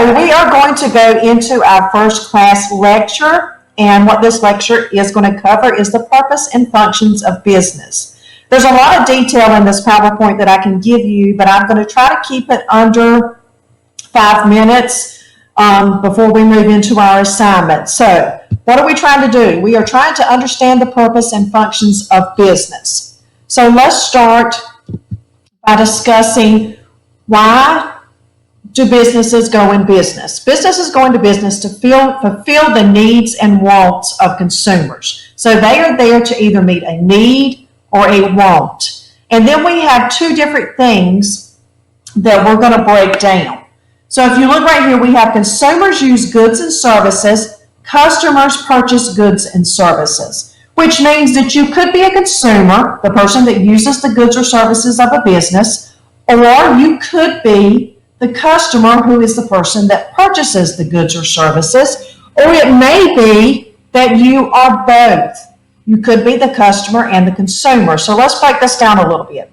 So we are going to go into our first class lecture, and what this lecture is going to cover is the purpose and functions of business. There's a lot of detail in this PowerPoint that I can give you, but I'm going to try to keep it under 5 minutes before we move into our assignment. So what are we trying to do? We are trying to understand the purpose and functions of business. So let's start by discussing why do businesses go in business? Businesses go into business to fulfill the needs and wants of consumers. So they are there to either meet a need or a want. And then we have two different things that we're going to break down. So if you look right here, we have consumers use goods and services, customers purchase goods and services, which means that you could be a consumer, the person that uses the goods or services of a business, or you could be the customer, who is the person that purchases the goods or services, or it may be that you are both. You could be the customer and the consumer. So let's break this down a little bit.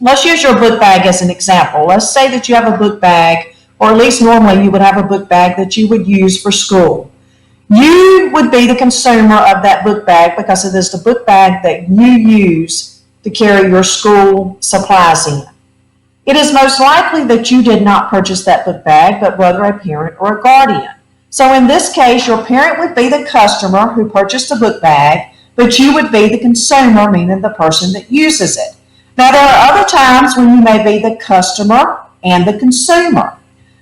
Let's use your book bag as an example. Let's say that you have a book bag, or at least normally you would have a book bag that you would use for school. You would be the consumer of that book bag because it is the book bag that you use to carry your school supplies in. It is most likely that you did not purchase that book bag, but rather a parent or a guardian. So in this case, your parent would be the customer who purchased the book bag, but you would be the consumer, meaning the person that uses it. Now, there are other times when you may be the customer and the consumer.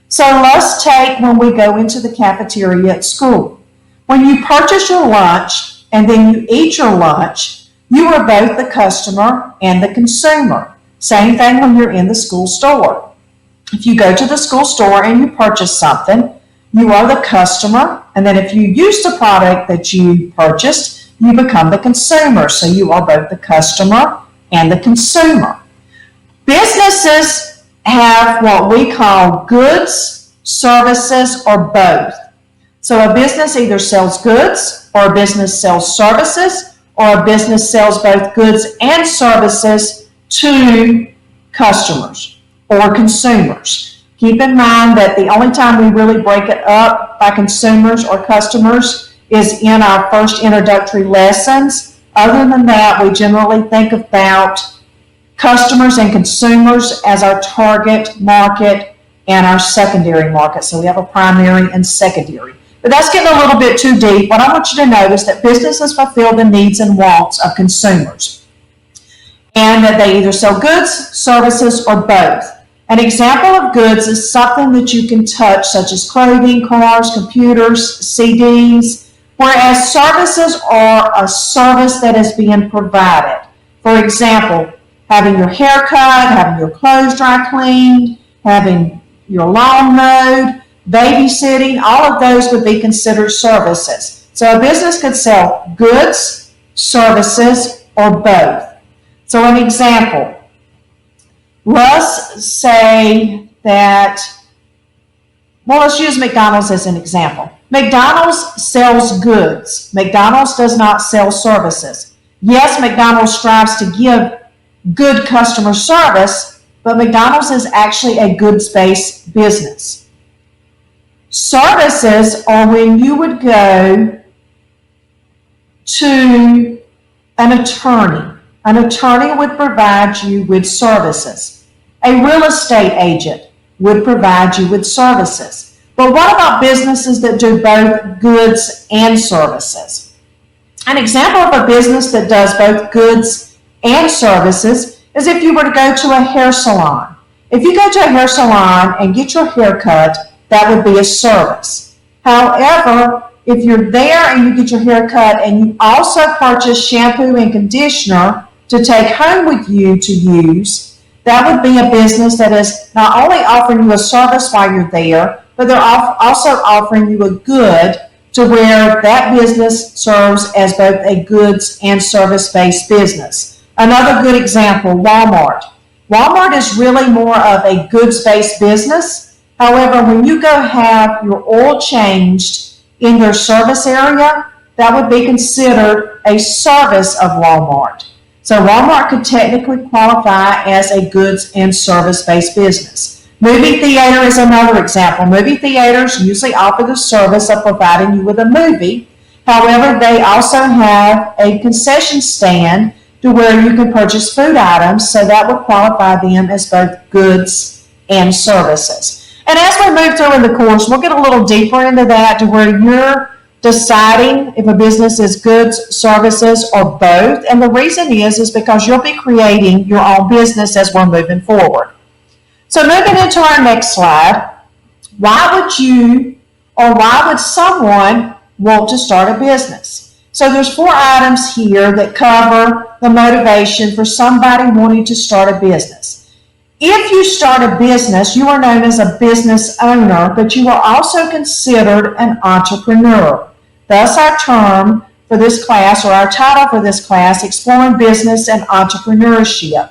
So let's take when we go into the cafeteria at school. When you purchase your lunch and then you eat your lunch, you are both the customer and the consumer. Same thing when you're in the school store. If you go to the school store and you purchase something, you are the customer, and then if you use the product that you purchased, you become the consumer. So you are both the customer and the consumer. Businesses have what we call goods, services, or both. So a business either sells goods, or a business sells services, or a business sells both goods and services to customers or consumers. Keep in mind that the only time we really break it up by consumers or customers is in our first introductory lessons. Other than that, we generally think about customers and consumers as our target market and our secondary market. So we have a primary and secondary. But that's getting a little bit too deep. What I want you to notice is that businesses fulfill the needs and wants of consumers, and that they either sell goods, services, or both. An example of goods is something that you can touch, such as clothing, cars, computers, CDs, whereas services are a service that is being provided. For example, having your hair cut, having your clothes dry cleaned, having your lawn mowed, babysitting, all of those would be considered services. So a business could sell goods, services, or both. So an example, let's say that, let's use McDonald's as an example. McDonald's sells goods. McDonald's does not sell services. Yes, McDonald's strives to give good customer service, but McDonald's is actually a goods-based business. Services are when you would go to an attorney. An attorney would provide you with services. A real estate agent would provide you with services. But what about businesses that do both goods and services? An example of a business that does both goods and services is if you were to go to a hair salon. If you go to a hair salon and get your hair cut, that would be a service. However, if you're there and you get your hair cut and you also purchase shampoo and conditioner to take home with you to use, that would be a business that is not only offering you a service while you're there, but they're also offering you a good to where that business serves as both a goods and service-based business. Another good example, Walmart. Walmart is really more of a goods-based business. However, when you go have your oil changed in their service area, that would be considered a service of Walmart. So Walmart could technically qualify as a goods and service-based business. Movie theater is another example. Movie theaters usually offer the service of providing you with a movie. However, they also have a concession stand to where you can purchase food items, so that would qualify them as both goods and services. And as we move through in the course, we'll get a little deeper into that to where you're deciding if a business is goods, services, or both. And the reason is because you'll be creating your own business as we're moving forward. So moving into our next slide, why would someone want to start a business? So there's 4 items here that cover the motivation for somebody wanting to start a business. If you start a business, you are known as a business owner, but you are also considered an entrepreneur. Thus, our term for this class, or our title for this class, Exploring Business and Entrepreneurship.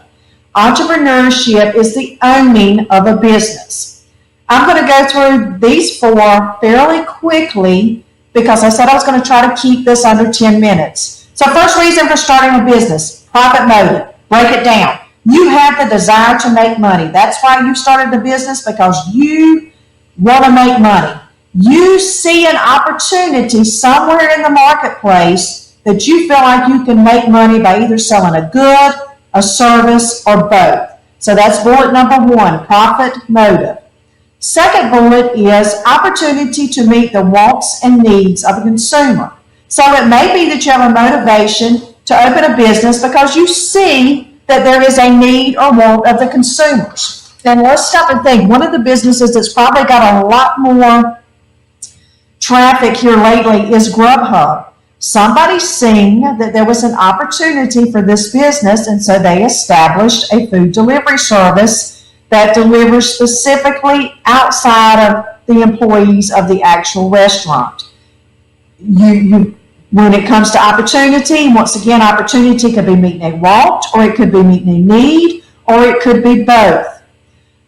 Entrepreneurship is the owning of a business. I'm going to go through these 4 fairly quickly because I said I was going to try to keep this under 10 minutes. So first reason for starting a business, profit motive. Break it down. You have the desire to make money. That's why you started the business, because you want to make money. You see an opportunity somewhere in the marketplace that you feel like you can make money by either selling a good, a service, or both. So that's bullet number 1, profit motive. Second bullet is opportunity to meet the wants and needs of a consumer. So it may be that you have a motivation to open a business because you see that there is a need or want of the consumers. And let's stop and think. One of the businesses that's probably got a lot more traffic here lately is Grubhub. Somebody's seen that there was an opportunity for this business, and so they established a food delivery service that delivers specifically outside of the employees of the actual restaurant. When it comes to opportunity, once again, opportunity could be meeting a want, or it could be meeting a need, or it could be both.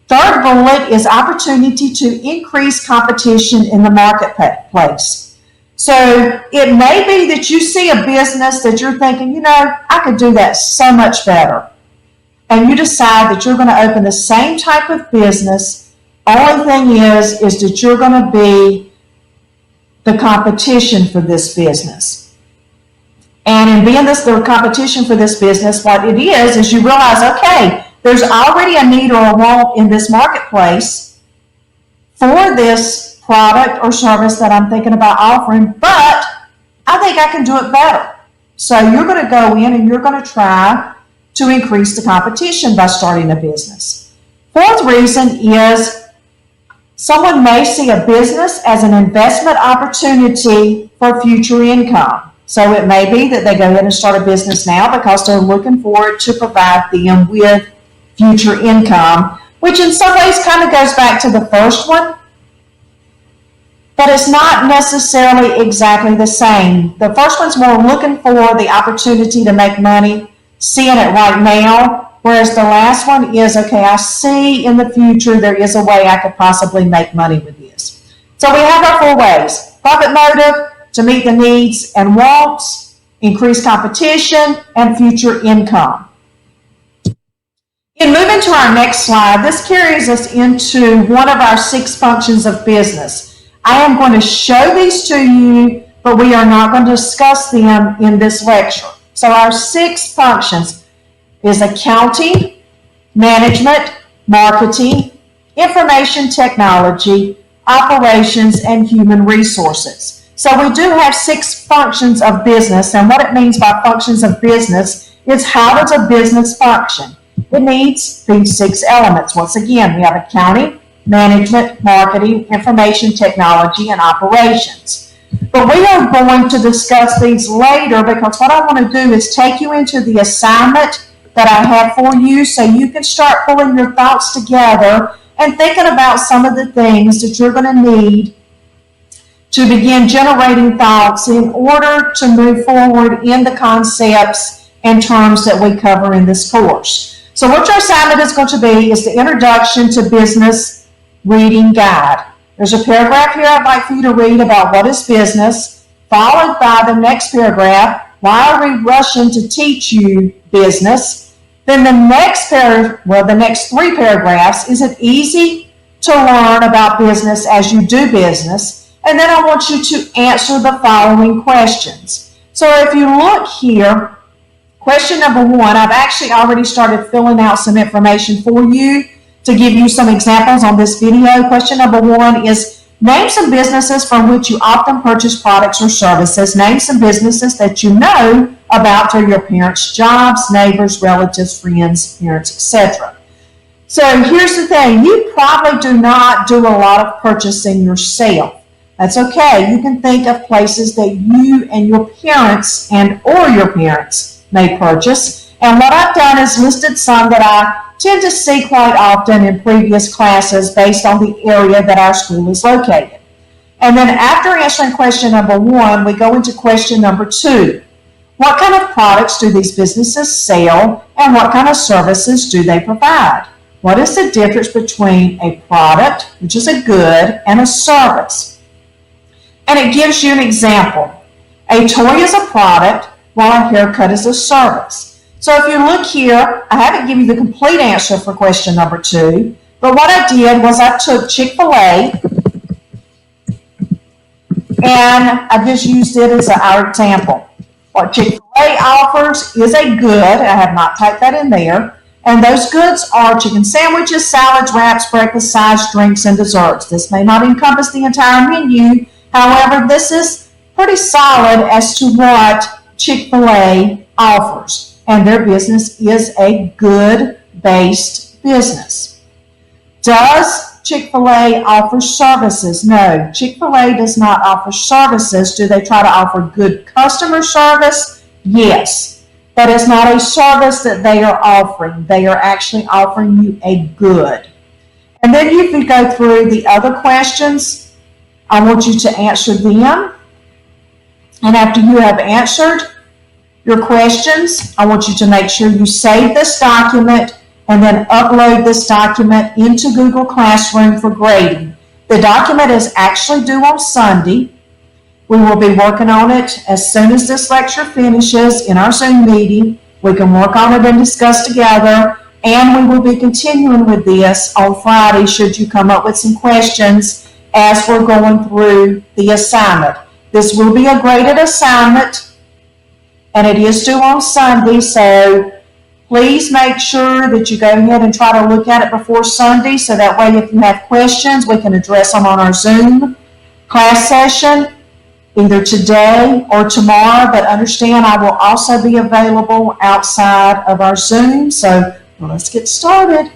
Third bullet is opportunity to increase competition in the marketplace. So it may be that you see a business that you're thinking, I could do that so much better. And you decide that you're going to open the same type of business. Only thing is that you're going to be the competition for this business. And in being the competition for this business, what it is you realize, okay, there's already a need or a want in this marketplace for this product or service that I'm thinking about offering, but I think I can do it better. So you're going to go in and you're going to try to increase the competition by starting a business. Fourth reason is someone may see a business as an investment opportunity for future income. So it may be that they go ahead and start a business now because they're looking forward to provide them with future income, which in some ways kind of goes back to the first one, but it's not necessarily exactly the same. The first one's more looking for the opportunity to make money, seeing it right now. Whereas the last one is, okay, I see in the future there is a way I could possibly make money with this. So we have our 4 ways. Profit motive, to meet the needs and wants, increase competition, and future income. In moving to our next slide, this carries us into one of our 6 functions of business. I am going to show these to you, but we are not going to discuss them in this lecture. So our 6 functions is accounting, management, marketing, information technology, operations, and human resources. So we do have 6 functions of business, and what it means by functions of business is how does a business function? It needs these 6 elements. Once again, we have accounting, management, marketing, information technology, and operations. But we are going to discuss these later because what I want to do is take you into the assignment that I have for you so you can start pulling your thoughts together and thinking about some of the things that you're going to need to begin generating thoughts in order to move forward in the concepts and terms that we cover in this course. So what your assignment is going to be is the Introduction to Business Reading Guide. There's a paragraph here I'd like for you to read about what is business, followed by the next paragraph, why are we rushing to teach you business? Then the next 3 paragraphs, is it easy to learn about business as you do business. And then I want you to answer the following questions. So if you look here, question number 1, I've actually already started filling out some information for you to give you some examples on this video. Question number 1 is, name some businesses from which you often purchase products or services. Name some businesses that you know about through your parents' jobs, neighbors, relatives, friends, parents, etc. So here's the thing, you probably do not do a lot of purchasing yourself. That's okay. You can think of places that you and your parents or your parents may purchase. And what I've done is listed some that I tend to see quite often in previous classes based on the area that our school is located. And then after answering question number 1, we go into question number 2. What kind of products do these businesses sell, and what kind of services do they provide? What is the difference between a product, which is a good, and a service? And it gives you an example. A toy is a product, while a haircut is a service. So if you look here, I haven't given you the complete answer for question number 2, but what I did was I took Chick-fil-A and I just used it as our example. What Chick-fil-A offers is a good, I have not typed that in there, and those goods are chicken sandwiches, salads, wraps, breakfast sides, drinks, and desserts. This may not encompass the entire menu, however, this is pretty solid as to what Chick-fil-A offers. And their business is a good-based business. Does Chick-fil-A offer services? No, Chick-fil-A does not offer services. Do they try to offer good customer service? Yes, but it's not a service that they are offering. They are actually offering you a good. And then you can go through the other questions. I want you to answer them. And after you have answered your questions, I want you to make sure you save this document and then upload this document into Google Classroom for grading. The document is actually due on Sunday. We will be working on it as soon as this lecture finishes in our Zoom meeting. We can work on it and discuss together, and we will be continuing with this on Friday should you come up with some questions as we're going through the assignment. This will be a graded assignment, and it is due on Sunday, so please make sure that you go ahead and try to look at it before Sunday, so that way if you have questions, we can address them on our Zoom class session, either today or tomorrow. But understand, I will also be available outside of our Zoom, so let's get started.